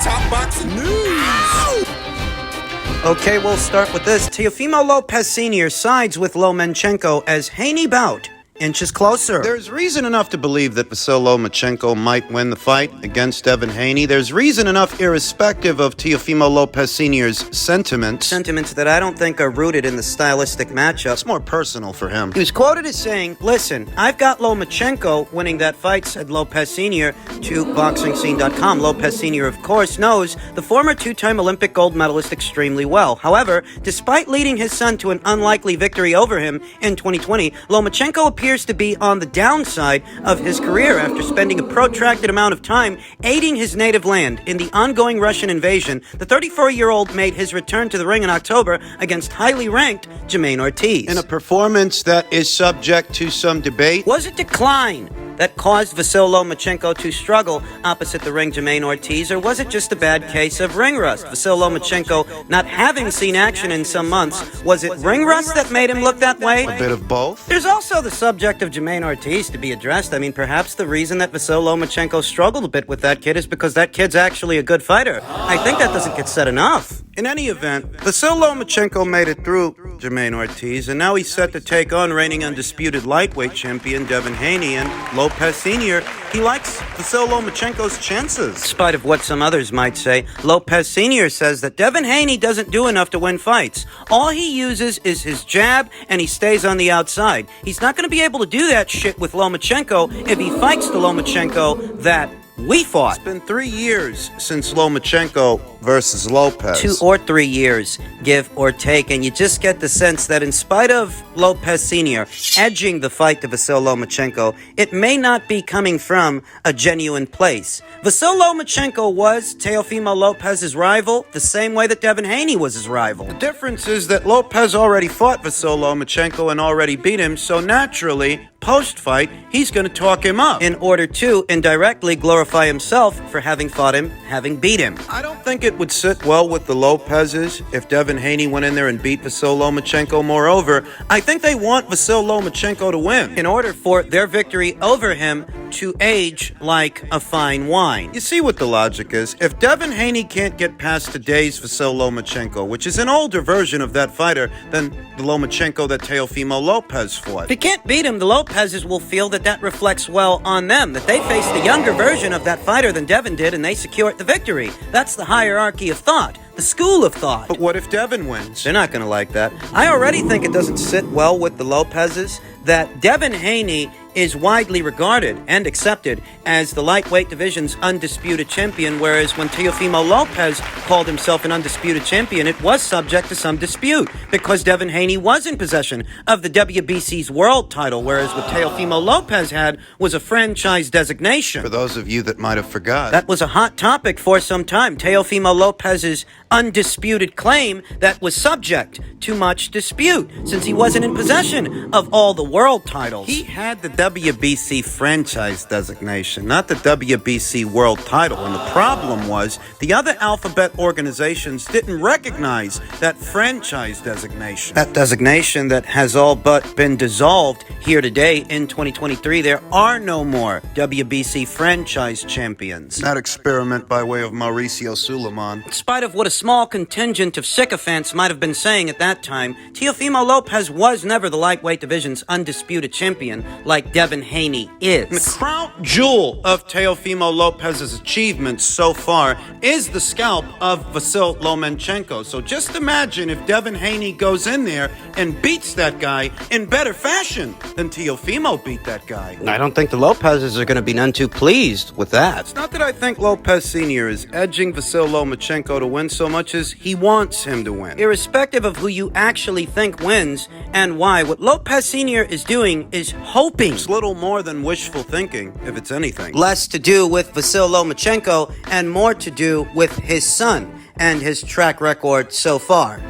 Top boxing news. Okay, we'll start with this. Teofimo Lopez Sr. sides with Lomachenko as Haney bout inches closer. There's reason enough to believe that Vasyl Lomachenko might win the fight against Devin Haney. There's reason enough, irrespective of Teofimo Lopez Sr.'s sentiments. Sentiments that I don't think are rooted in the stylistic matchup. It's more personal for him. He was quoted as saying, "Listen, I've got Lomachenko winning that fight," said Lopez Sr. to BoxingScene.com. Lopez Sr., of course, knows the former two-time Olympic gold medalist extremely well. However, despite leading his son to an unlikely victory over him in 2020, Lomachenko appears to be on the downside of his career after spending a protracted amount of time aiding his native land in the ongoing Russian invasion. The 34-year-old made his return to the ring in October against highly ranked Jamaine Ortiz. In a performance that is subject to some debate. Was it decline that caused Vasyl Lomachenko to struggle opposite the ring Jamaine Ortiz, or was it just a bad case of ring rust? Vasyl Lomachenko not having seen action in some months, was it ring rust that made him look that way? A bit of both. There's also the subject of Jamaine Ortiz to be addressed. I mean, perhaps the reason that Vasyl Lomachenko struggled a bit with that kid is because that kid's actually a good fighter. I think that doesn't get said enough. In any event, Vasyl Lomachenko made it through Jamaine Ortiz, and now he's set to take on reigning undisputed lightweight champion Devin Haney. And Lopez Sr., he likes Vasyl Lomachenko's chances. In spite of what some others might say, Lopez Sr. says that Devin Haney doesn't do enough to win fights. All he uses is his jab, and he stays on the outside. He's not going to be able to do that shit with Lomachenko if he fights the Lomachenko that we fought. It's been 3 years since Lomachenko versus Lopez. 2 or 3 years, give or take, and you just get the sense that in spite of Lopez Sr. edging the fight to Vasyl Lomachenko, it may not be coming from a genuine place. Vasyl Lomachenko was Teofimo Lopez's rival the same way that Devin Haney was his rival. The difference is that Lopez already fought Vasyl Lomachenko and already beat him, so naturally, post-fight, he's going to talk him up in order to indirectly glorify himself for having fought him, having beat him. I don't think it would sit well with the Lopezes if Devin Haney went in there and beat Vasyl Lomachenko. Moreover, I think they want Vasyl Lomachenko to win in order for their victory over him to age like a fine wine. You see what the logic is? If Devin Haney can't get past today's Vasyl Lomachenko, which is an older version of that fighter than the Lomachenko that Teofimo Lopez fought. If he can't beat him, the Lopezes will feel that that reflects well on them, that they faced the younger version of that fighter than Devin did, and they secured the victory. That's the hierarchy of thought. The school of thought. But what if Devin wins? They're not going to like that. I already think it doesn't sit well with the Lopezes that Devin Haney is widely regarded and accepted as the lightweight division's undisputed champion, whereas when Teofimo Lopez called himself an undisputed champion, it was subject to some dispute because Devin Haney was in possession of the WBC's world title, whereas what Teofimo Lopez had was a franchise designation. For those of you that might have forgot. That was a hot topic for some time. Teofimo Lopez's undisputed claim that was subject to much dispute since he wasn't in possession of all the world titles. He had the WBC franchise designation, not the WBC world title. And the problem was the other alphabet organizations didn't recognize that franchise designation. That designation that has all but been dissolved here today in 2023. There are no more WBC franchise champions. That experiment by way of Mauricio Suleiman. In spite of what a small contingent of sycophants might have been saying at that time, Teofimo Lopez was never the lightweight division's undisputed champion like Devin Haney is. And the crown jewel of Teofimo Lopez's achievements so far is the scalp of Vasyl Lomachenko. So just imagine if Devin Haney goes in there and beats that guy in better fashion than Teofimo beat that guy. I don't think the Lopezes are going to be none too pleased with that. It's not that I think Lopez Sr. is edging Vasyl Lomachenko to win so much as he wants him to win. Irrespective of who you actually think wins and why, what Lopez Sr. is doing is hoping. It's little more than wishful thinking, if it's anything. Less to do with Vasyl Lomachenko and more to do with his son and his track record so far.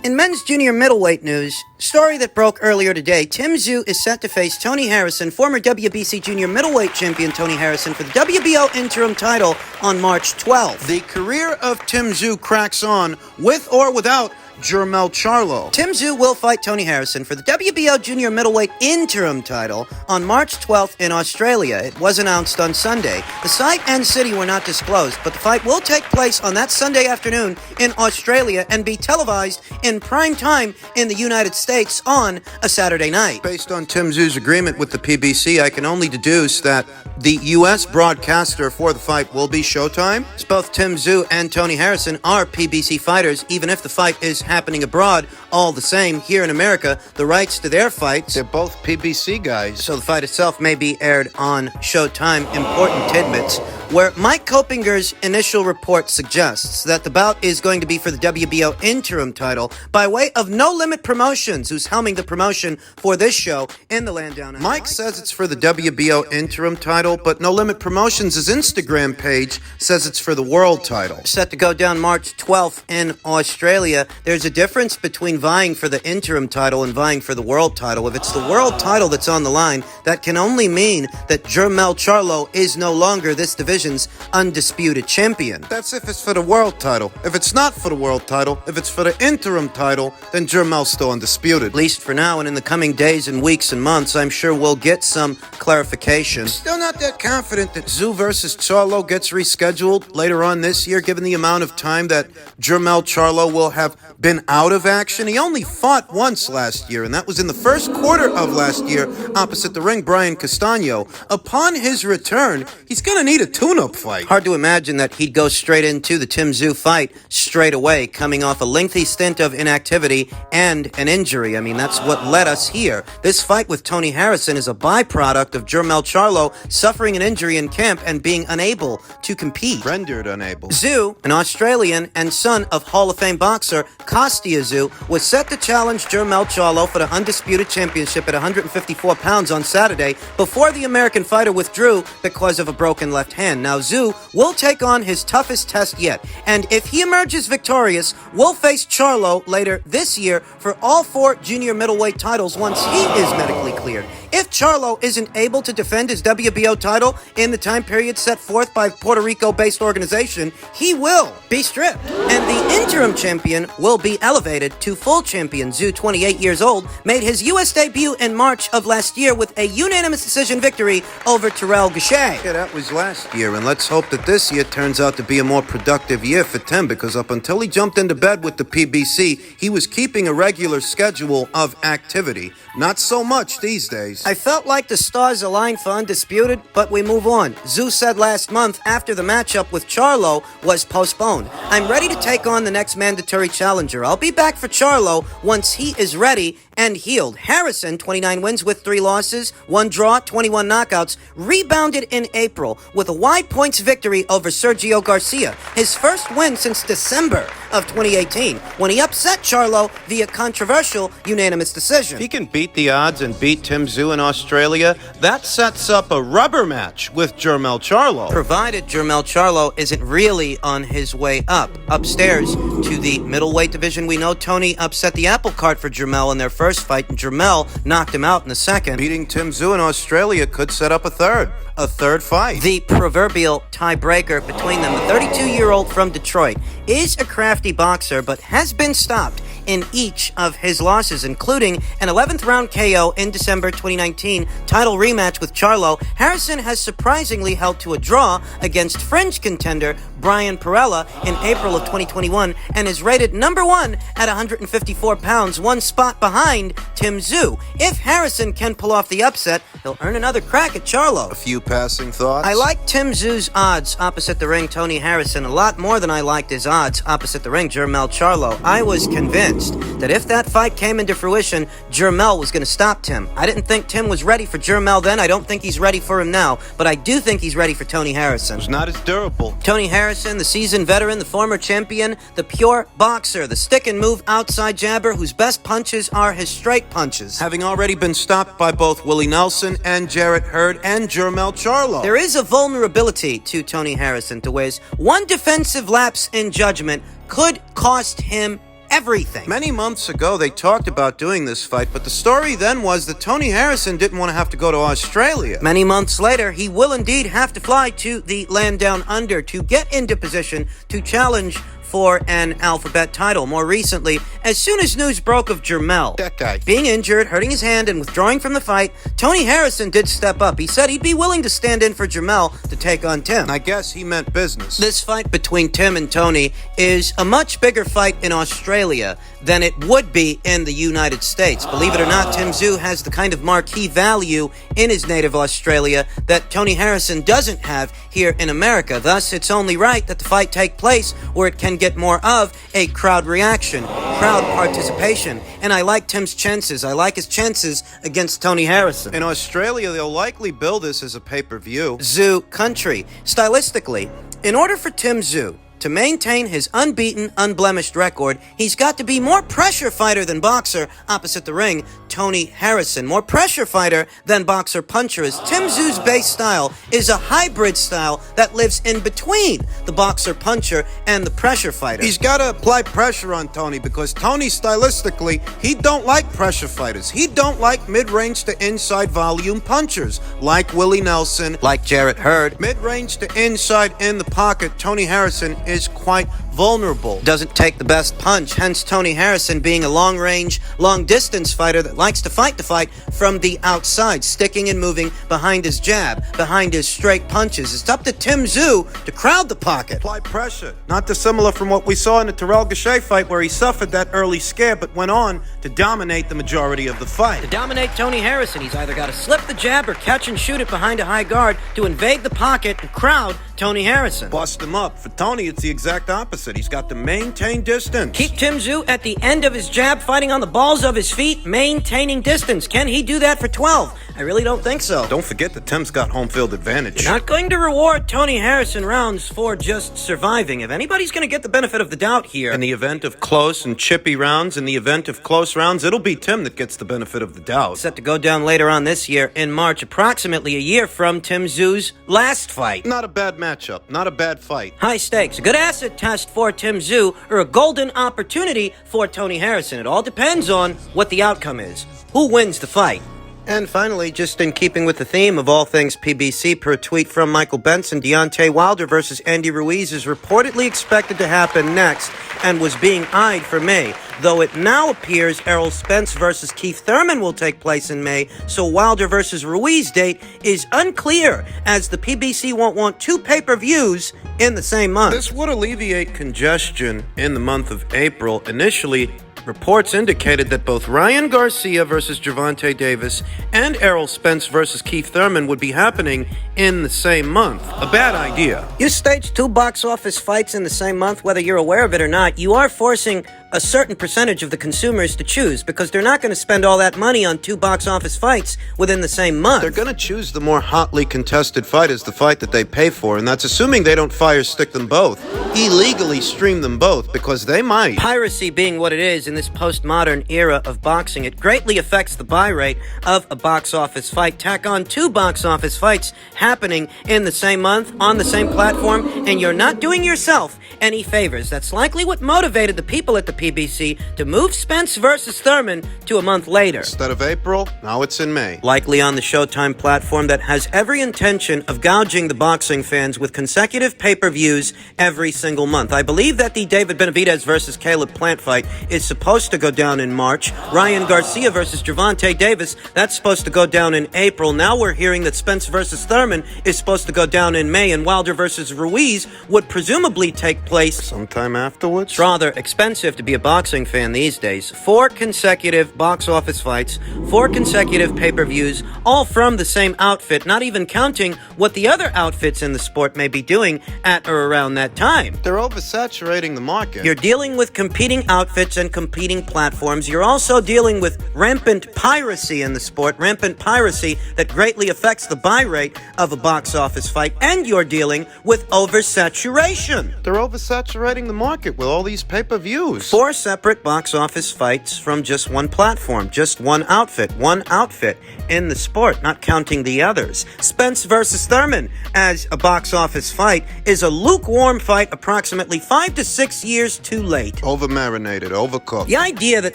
In men's junior middleweight news, story that broke earlier today, Tszyu is set to face Tony Harrison, former WBC junior middleweight champion Tony Harrison, for the WBO interim title on March 12th. The career of Tszyu cracks on with or without Jermell Charlo. Tszyu will fight Tony Harrison for the WBO junior middleweight interim title on March 12th in Australia. It was announced on Sunday. The site and city were not disclosed, but the fight will take place on that Sunday afternoon in Australia and be televised in prime time in the United States on a Saturday night. Based on Tszyu's agreement with the PBC, I can only deduce that the U.S. broadcaster for the fight will be Showtime. Both Tszyu and Tony Harrison are PBC fighters, even if the fight is happening abroad. All the same, here in America, the rights to their fights, They're both PBC guys. so the fight itself may be aired on Showtime. Important tidbits, where Mike Kopinger's initial report suggests that the bout is going to be for the WBO interim title by way of No Limit Promotions, who's helming the promotion for this show in the land down. Mike says it's for the WBO interim title, but No Limit Promotions' Instagram page says it's for the world title. Set to go down March 12th in Australia. There's a difference between vying for the interim title and vying for the world title. If it's the world title that's on the line, that can only mean that Jermell Charlo is no longer this division's undisputed champion. That's if it's for the world title. If it's not for the world title, if it's for the interim title, then Jermell's still undisputed. At least for now, and in the coming days and weeks and months, I'm sure we'll get some clarification. Still not that confident that Tszyu versus Charlo gets rescheduled later on this year, given the amount of time that Jermell Charlo will have been out of action. He only fought once last year, and that was in the first quarter of last year opposite the ring, Brian Castano. Upon his return, he's going to need a tune-up fight. Hard to imagine that he'd go straight into the Tszyu fight straight away, coming off a lengthy stint of inactivity and an injury. I mean, that's what led us here. This fight with Tony Harrison is a byproduct of Jermell Charlo suffering an injury in camp and being unable to compete. Rendered unable. Tszyu, an Australian and son of Hall of Fame boxer Kostya Tszyu, was set to challenge Jermell Charlo for the undisputed championship at 154 pounds on Saturday before the American fighter withdrew because of a broken left hand. Now, Tszyu will take on his toughest test yet, and if he emerges victorious, will face Charlo later this year for all 4 junior middleweight titles once he is medically cleared. If Charlo isn't able to defend his WBO title in the time period set forth by a Puerto Rico-based organization, he will be stripped, and the interim champion will be elevated to full champion. Tszyu, 28 years old, made his U.S. debut in March of last year with a unanimous decision victory over Terrell Gausha. Yeah, that was last year, and let's hope that this year turns out to be a more productive year for Tim, because up until he jumped into bed with the PBC, he was keeping a regular schedule of activity. Not so much these days. I felt like the stars aligned for Undisputed, but we move on. Tszyu said last month, after the matchup with Charlo was postponed, "I'm ready to take on the next mandatory challenger. I'll be back for Charlo once he is ready and healed." Harrison, 29 wins with 3 losses, 1 draw, 21 knockouts, rebounded in April with a wide points victory over Sergio Garcia, his first win since December of 2018, when he upset Charlo via controversial unanimous decision. If he can beat the odds and beat Tszyu in Australia, that sets up a rubber match with Jermell Charlo. Provided Jermell Charlo isn't really on his way up. Upstairs to the middleweight division, we know Tony upset the apple cart for Jermell in their first fight, and Jermell knocked him out in the second. Beating Tszyu in Australia could set up a third fight. The proverbial tiebreaker between them. The 32-year-old from Detroit is a crafty boxer, but has been stopped in each of his losses, including an 11th round KO in December 2019 title rematch with Charlo. Harrison has surprisingly held to a draw against fringe contender Brian Perella in April of 2021 and is rated number 1 at 154 pounds, 1 spot behind Tszyu. If Harrison can pull off the upset, he'll earn another crack at Charlo. A few passing thoughts? I like Tszyu's odds opposite the ring, Tony Harrison, a lot more than I liked his odds opposite the ring, Jermell Charlo. I was convinced that if that fight came into fruition, Jermell was going to stop Tim. I didn't think Tim was ready for Jermell then. I don't think he's ready for him now, but I do think he's ready for Tony Harrison. It's not as durable. Tony Harrison, the seasoned veteran, the former champion, the pure boxer, the stick and move outside jabber whose best punches are his straight punches. Having already been stopped by both Willie Nelson and Jarrett Hurd and Jermell Charlo. There is a vulnerability to Tony Harrison to where one defensive lapse in judgment could cost him everything. Many months ago, they talked about doing this fight, but the story then was that Tony Harrison didn't want to have to go to Australia. Many months later, he will indeed have to fly to the land down under to get into position to challenge for an Alphabet title. More recently, as soon as news broke of Jermell That guy. being injured, hurting his hand, and withdrawing from the fight, Tony Harrison did step up. He said he'd be willing to stand in for Jermell to take on Tim. I guess he meant business. This fight between Tim and Tony is a much bigger fight in Australia than it would be in the United States. Believe it or not, Tszyu has the kind of marquee value in his native Australia that Tony Harrison doesn't have here in America. Thus, it's only right that the fight take place where it can get more of a crowd reaction, crowd participation. And I like Tim's chances. I like his chances against Tony Harrison. In Australia, they'll likely bill this as a pay-per-view. Tszyu country. Stylistically, in order for Tszyu to maintain his unbeaten, unblemished record, he's got to be more pressure fighter than boxer opposite the ring, Tony Harrison. More pressure fighter than boxer puncher, as Tszyu's base style is a hybrid style that lives in between the boxer puncher and the pressure fighter. He's got to apply pressure on Tony because Tony, stylistically, he don't like pressure fighters. He don't like mid-range to inside volume punchers like Willie Nelson, like Jarrett Hurd. mid-range to inside in the pocket. Tony Harrison is quite vulnerable. Doesn't take the best punch, hence Tony Harrison being a long-range, long-distance fighter that likes to fight the fight from the outside, sticking and moving behind his jab, behind his straight punches. It's up to Tszyu to crowd the pocket. Apply pressure. Not dissimilar from what we saw in the Terrell Gausha fight where he suffered that early scare but went on to dominate the majority of the To fight. dominate Tony Harrison, he's either got to slip the jab or catch and shoot it behind a high guard to invade the pocket and crowd Tony Harrison. Bust him up. For Tony, it's the exact opposite. He's got to maintain distance. Keep Tszyu at the end of his jab, fighting on the balls of his feet, maintaining distance. Can he do that for 12? I really don't think so. Don't forget that Tim's got home field advantage. You're not going to reward Tony Harrison rounds for just surviving. If anybody's going to get the benefit of the doubt here, In the event of close and chippy rounds, in the event of close rounds, it'll be Tim that gets the benefit of the doubt. set to go down later on this year in March, approximately a year from Tszyu's last fight. Not a bad matchup. Not a bad fight. High stakes, a good acid test for Tszyu, or a golden opportunity for Tony Harrison. It all depends on what the outcome is. Who wins the fight? And finally, just in keeping with the theme of all things PBC, per tweet from Michael Benson, Deontay Wilder versus Andy Ruiz is reportedly expected to happen next and was being eyed for May, though it now appears Errol Spence versus Keith Thurman will take place in May, so Wilder versus Ruiz date is unclear, as the PBC won't want two pay-per-views in the same month. This would alleviate congestion in the month of April. Initially, reports indicated that both Ryan Garcia versus Gervonta Davis and Errol Spence versus Keith Thurman would be happening in the same month. A bad idea. You stage two box office fights in the same month, whether you're aware of it or not, you are forcing a certain percentage of the consumers to choose, because they're not going to spend all that money on two box office fights within the same month. They're going to choose the more hotly contested fight as the fight that they pay for, and that's assuming they don't fire stick them both. Illegally stream them both, because they might. Piracy being what it is in this postmodern era of boxing, it greatly affects the buy rate of a box office fight. Tack on two box office fights happening in the same month, on the same platform, and you're not doing yourself any favors. That's likely what motivated the people at the PBC to move Spence versus Thurman to a month later. Instead of April, now it's in May. Likely on the Showtime platform that has every intention of gouging the boxing fans with consecutive pay-per-views every single month. I believe that the David Benavidez versus Caleb Plant fight is supposed to go down in March. Ryan Garcia versus Gervonta Davis, that's supposed to go down in April. Now we're hearing that Spence versus Thurman is supposed to go down in May, and Wilder versus Ruiz would presumably take place Sometime afterwards? It's rather expensive to be a boxing fan these days. 4 consecutive box office fights, 4 consecutive pay-per-views, all from the same outfit, not even counting what the other outfits in the sport may be doing at or around that time. They're oversaturating the market. You're dealing with competing outfits and competing platforms. You're also dealing with rampant piracy in the sport, rampant piracy that greatly affects the buy rate of a box office fight, and you're dealing with oversaturation. They're oversaturating the market with all these pay-per-views. 4 4 separate box office fights from just one platform, just one outfit in the sport, not counting the others. Spence versus Thurman as a box office fight is a lukewarm fight approximately 5 to 6 years too late. Over-marinated, overcooked. The idea that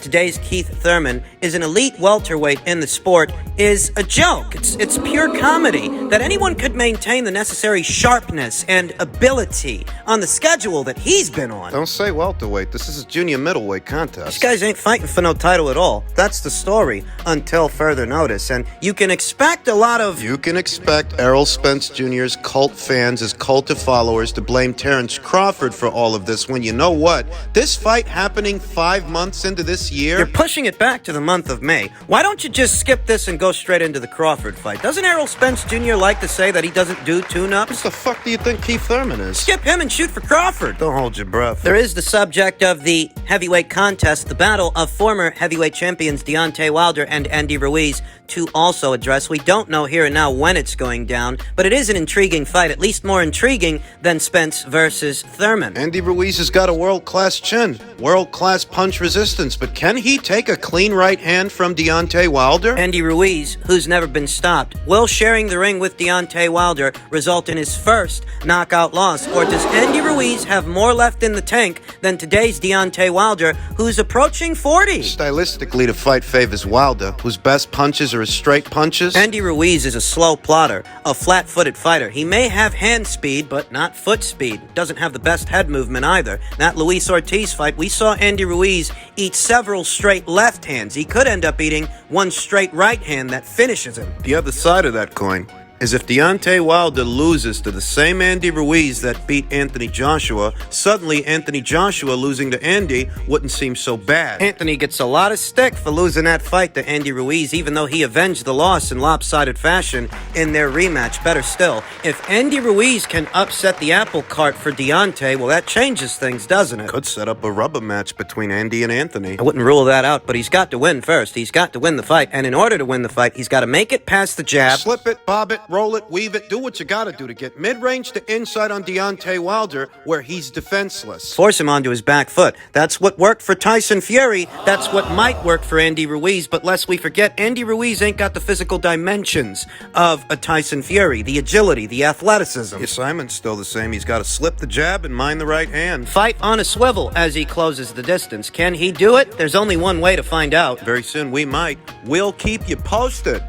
today's Keith Thurman is an elite welterweight in the sport is a joke. It's pure comedy that anyone could maintain the necessary sharpness and ability on the schedule that he's been on. Don't say welterweight. This is a junior middleweight contest. These guys ain't fighting for no title at all. That's the story until further notice. And you can expect a lot of... You can expect Errol Spence Jr.'s cult fans, his cult of followers, to blame Terrence Crawford for all of this when you know what? This fight happening 5 months into this year? You're pushing it back to the month of May. Why don't you just skip this and go straight into the Crawford fight? Doesn't Errol Spence Jr. like to say that he doesn't do tune-ups? What the fuck do you think Keith Thurman is? Skip him and shoot for Crawford. Don't hold your breath. There is the subject of the heavyweight contest, the battle of former heavyweight champions Deontay Wilder and Andy Ruiz, to also address. We don't know here and now when it's going down, but it is an intriguing fight, at least more intriguing than Spence versus Thurman. Andy Ruiz has got a world-class chin, world-class punch resistance, but can he take a clean right hand from Deontay Wilder? Andy Ruiz, who's never been stopped, will sharing the ring with Deontay Wilder result in his first knockout loss? Or does Andy Ruiz have more left in the tank than today's Deontay Wilder, who's approaching 40? Stylistically, the fight favors Wilder, whose best punches are his straight punches. Andy Ruiz is a slow plotter, a flat-footed fighter. He may have hand speed, but not foot speed. Doesn't have the best head movement either. That Luis Ortiz fight, we saw Andy Ruiz eat several straight left hands. He could end up eating one straight right hand that finishes him. The other side of that coin is if Deontay Wilder loses to the same Andy Ruiz that beat Anthony Joshua, suddenly Anthony Joshua losing to Andy wouldn't seem so bad. Anthony gets a lot of stick for losing that fight to Andy Ruiz, even though he avenged the loss in lopsided fashion in their rematch. Better still, if Andy Ruiz can upset the apple cart for Deontay, well, that changes things, doesn't it? Could set up a rubber match between Andy and Anthony. I wouldn't rule that out, but he's got to win first. He's got to win the fight, and in order to win the fight, he's got to make it past the jab. Slip it, bob it, roll it, weave it, do what you gotta do to get mid-range to inside on Deontay Wilder where he's defenseless. Force him onto his back foot. That's what worked for Tyson Fury. That's what might work for Andy Ruiz, but lest we forget, Andy Ruiz ain't got the physical dimensions of a Tyson Fury, the agility, the athleticism. Your Simon's still the same. He's got to slip the jab and mind the right hand. Fight on a swivel as he closes the distance. Can he do it? There's only one way to find out. Very soon we might. We'll keep you posted.